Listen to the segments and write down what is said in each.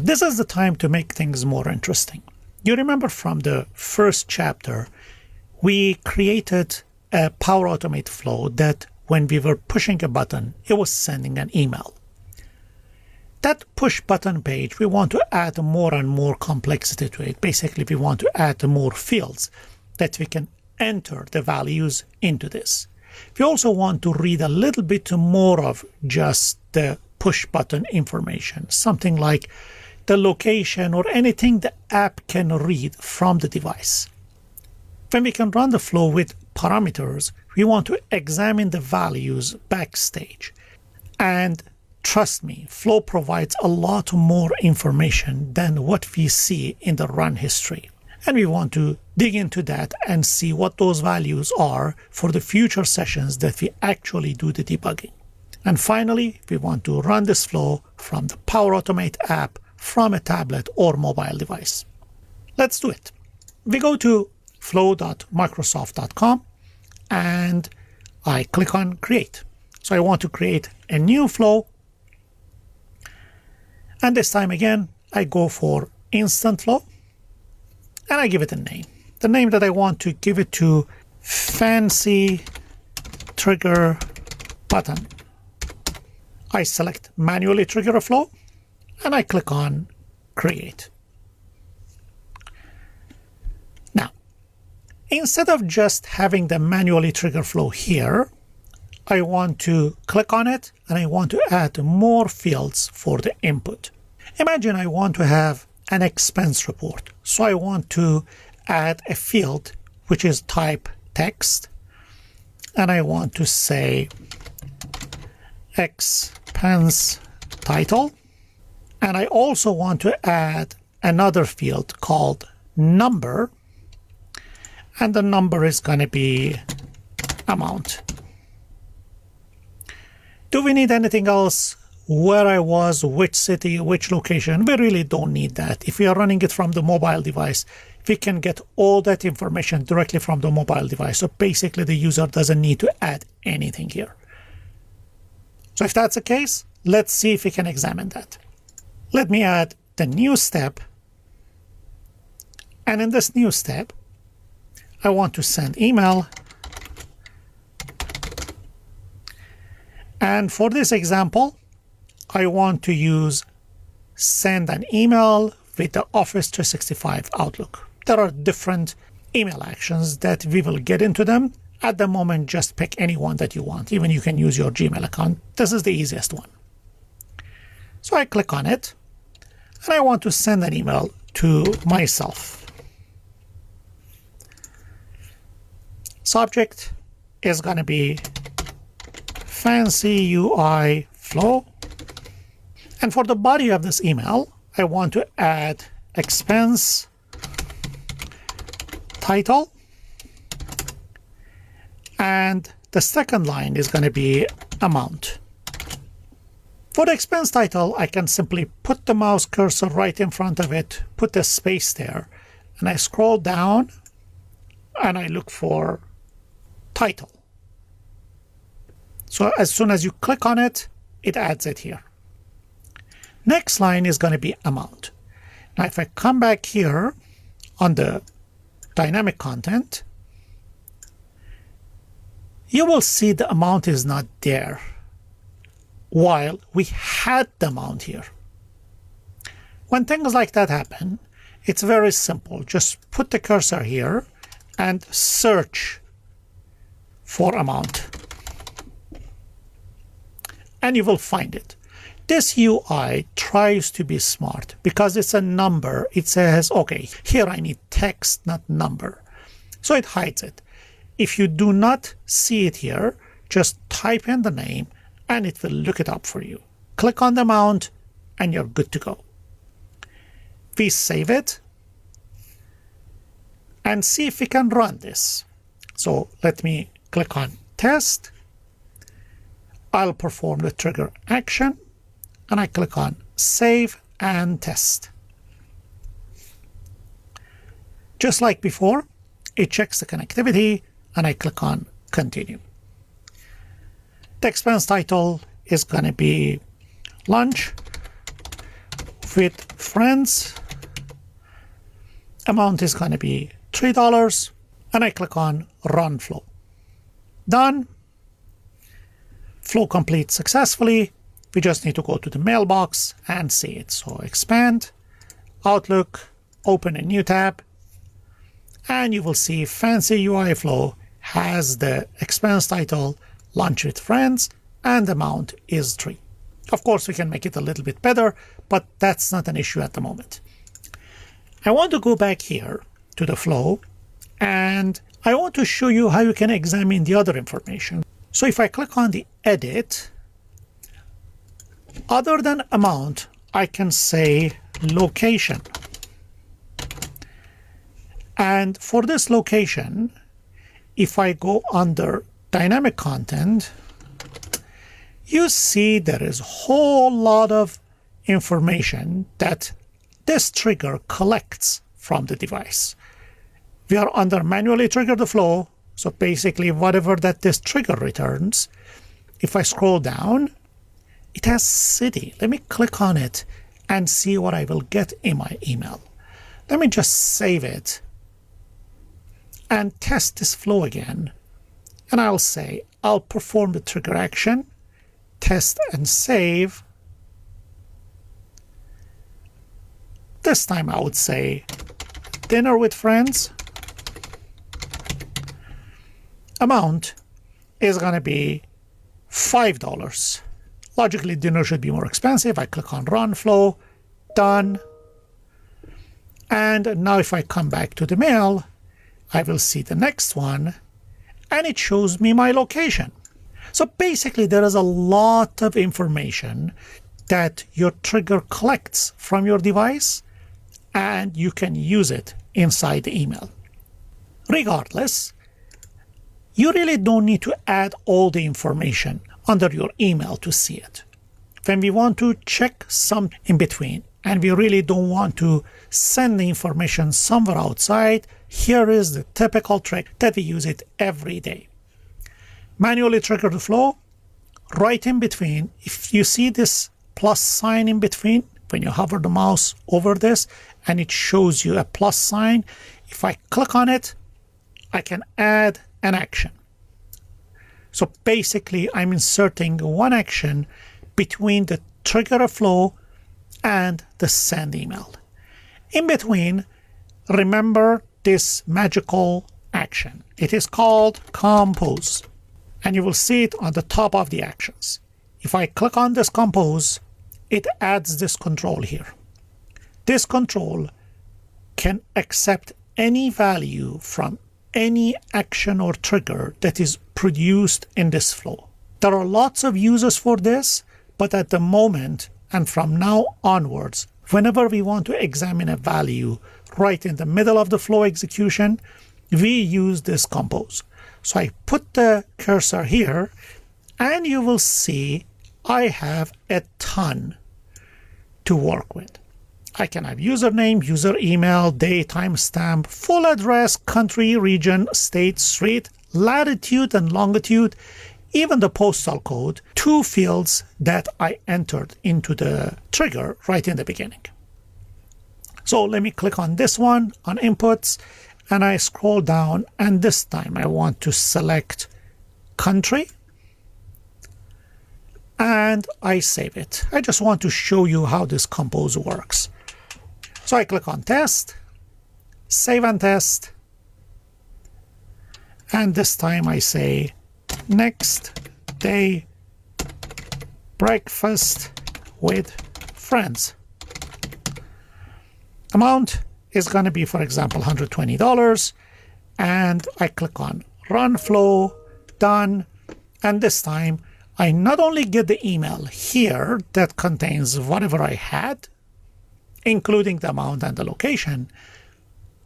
this is the time to make things more interesting. You remember from the first chapter, we created a Power Automate flow that when we were pushing a button, it was sending an email. That push button page, we want to add more and more complexity to it. Basically, we want to add more fields that we can enter the values into this. We also want to read a little bit more of just the push button information, something like the location or anything the app can read from the device. When we can run the flow with parameters, we want to examine the values backstage. And trust me, flow provides a lot more information than what we see in the run history. And we want to dig into that and see what those values are for the future sessions that we actually do the debugging. And finally, we want to run this flow from the Power Automate app from a tablet or mobile device. Let's do it. We go to flow.microsoft.com and I click on create. So I want to create a new flow. And this time again, I go for instant flow and I give it a name. The name that I want to give it to fancy trigger button. I select manually trigger a flow and I click on create. Now, instead of just having the manually trigger flow here, I want to click on it and I want to add more fields for the input. Imagine I want to have an expense report. So I want to add a field which is type text and I want to say expense title. And I also want to add another field called number. And the number is going to be amount. Do we need anything else? Where I was, which city, which location? We really don't need that. If we are running it from the mobile device, we can get all that information directly from the mobile device. So basically the user doesn't need to add anything here. So if that's the case, let's see if we can examine that. Let me add the new step. And in this new step, I want to send email. And for this example, I want to use send an email with the Office 365 Outlook. There are different email actions that we will get into them. At the moment, just pick any one that you want. Even you can use your Gmail account. This is the easiest one. So I click on it and I want to send an email to myself. Subject is going to be fancy UI flow. And for the body of this email, I want to add expense title. And the second line is going to be amount. For the expense title, I can simply put the mouse cursor right in front of it, put a space there, and I scroll down and I look for title. So as soon as you click on it, it adds it here. Next line is going to be amount. Now, if I come back here on the dynamic content, you will see the amount is not there, while we had the amount here. When things like that happen, it's very simple. Just put the cursor here and search for amount. And you will find it. This UI tries to be smart because it's a number. It says, okay, here I need text, not number. So it hides it. If you do not see it here, just type in the name and it will look it up for you. Click on the amount and you're good to go. We save it and see if we can run this. So let me click on test. I'll perform the trigger action and I click on save and test. Just like before, it checks the connectivity and I click on continue. The expense title is going to be lunch with friends. Amount is going to be $3, and I click on Run Flow. Done. Flow complete successfully. We just need to go to the mailbox and see it. So expand, Outlook, open a new tab, and you will see Fancy UI Flow has the expense title, Lunch with Friends, and the amount is 3. Of course, we can make it a little bit better, but that's not an issue at the moment. I want to go back here to the flow, and I want to show you how you can examine the other information. So if I click on the edit, other than amount, I can say location. And for this location, if I go under dynamic content, you see there is a whole lot of information that this trigger collects from the device. We are under manually trigger the flow. So basically whatever that this trigger returns, if I scroll down, it has city. Let me click on it and see what I will get in my email. Let me just save it and test this flow again. And I'll say, I'll perform the trigger action, test and save. This time I would say dinner with friends. Amount is going to be $5. Logically, dinner should be more expensive. I click on Run Flow, done. And now if I come back to the mail, I will see the next one, and it shows me my location. So basically, there is a lot of information that your trigger collects from your device, and you can use it inside the email. Regardless, you really don't need to add all the information under your email to see it. When we want to check some in between and we really don't want to send the information somewhere outside, here is the typical trick that we use it every day. Manually trigger the flow, right in between. If you see this plus sign in between, when you hover the mouse over this and it shows you a plus sign, if I click on it, I can add an action. So basically, I'm inserting one action between the trigger of flow and the send email. In between, remember this magical action. It is called compose, and you will see it on the top of the actions. If I click on this compose, it adds this control here. This control can accept any value from any action or trigger that is produced in this flow. There are lots of uses for this, but at the moment and from now onwards, whenever we want to examine a value right in the middle of the flow execution, we use this compose. So I put the cursor here, and you will see I have a ton to work with. I can have username, user email, day, timestamp, full address, country, region, state, street, latitude and longitude, even the postal code, 2 fields that I entered into the trigger right in the beginning. So let me click on this one, on inputs, and I scroll down, and this time I want to select country, and I save it. I just want to show you how this compose works. So I click on test, save and test, and this time I say next day breakfast with friends. Amount is going to be, for example, $120, and I click on run flow, done, and this time I not only get the email here that contains whatever I had, including the amount and the location.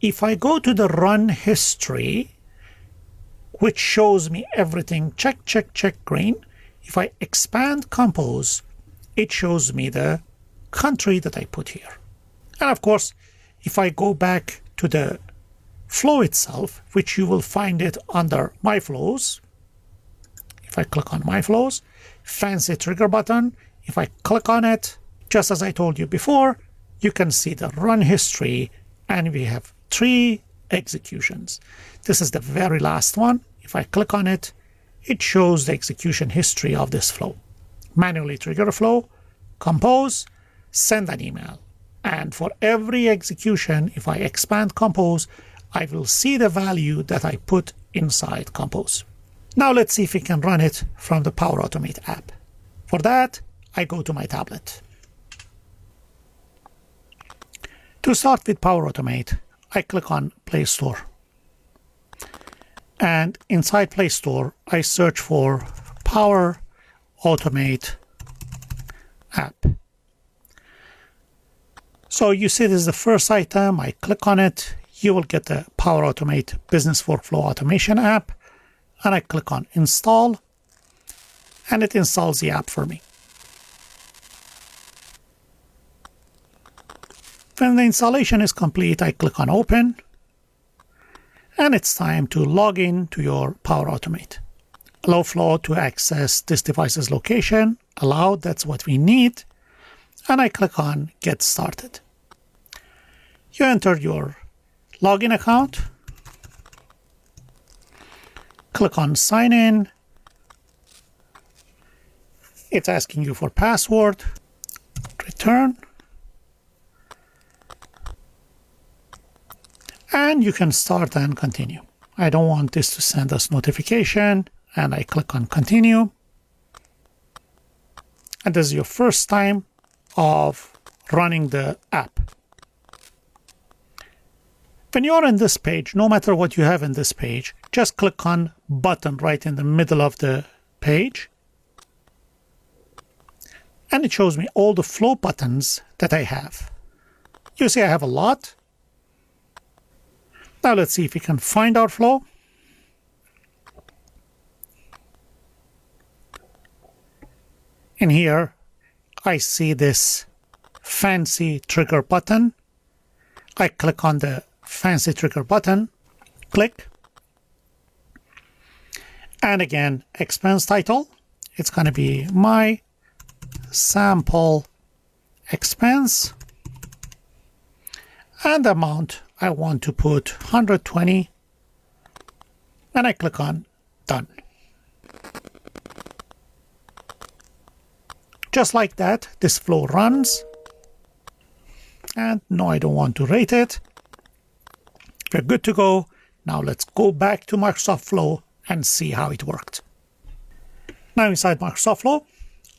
If I go to the run history, which shows me everything, check, check, check, green. If I expand compose, it shows me the country that I put here. And of course, if I go back to the flow itself, which you will find it under my flows, if I click on my flows, fancy trigger button, if I click on it, just as I told you before, you can see the run history, and we have 3 executions. This is the very last one. If I click on it, it shows the execution history of this flow. Manually trigger a flow, compose, send an email. And for every execution, if I expand compose, I will see the value that I put inside compose. Now let's see if we can run it from the Power Automate app. For that, I go to my tablet. To start with Power Automate, I click on Play Store. And inside Play Store, I search for Power Automate app. So you see this is the first item. I click on it. You will get the Power Automate Business Workflow Automation app. And I click on Install. And it installs the app for me. When the installation is complete, I click on Open. And it's time to log in to your Power Automate. Allow Flow to access this device's location. Allowed, that's what we need. And I click on Get Started. You enter your login account. Click on Sign In. It's asking you for password. Return. And you can start and continue. I don't want this to send us notification, and I click on Continue. And this is your first time of running the app. When you're in this page, no matter what you have in this page, just click on button right in the middle of the page. And it shows me all the flow buttons that I have. You see I have a lot. Now let's see if we can find our flow. In here, I see this fancy trigger button. I click on the fancy trigger button, click. And again, expense title. It's going to be my sample expense. And the amount, I want to put 120. And I click on Done. Just like that, this flow runs. And no, I don't want to rate it. We're good to go. Now let's go back to Microsoft Flow and see how it worked. Now inside Microsoft Flow,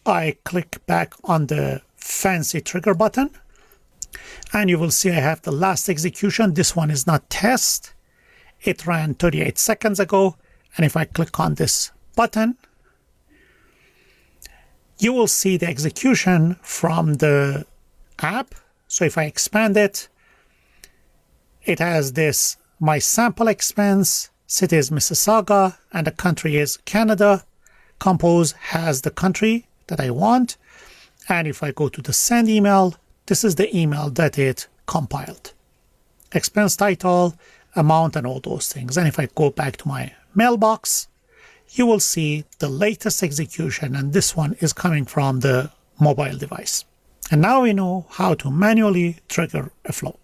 I click back on the fancy trigger button. And you will see I have the last execution. This one is not test. It ran 38 seconds ago. And if I click on this button, you will see the execution from the app. So if I expand it, it has this, my sample expense, city is Mississauga, and the country is Canada. Compose has the country that I want. And if I go to the send email, this is the email that it compiled. Expense title, amount, and all those things. And if I go back to my mailbox, you will see the latest execution, and this one is coming from the mobile device. And now we know how to manually trigger a flow.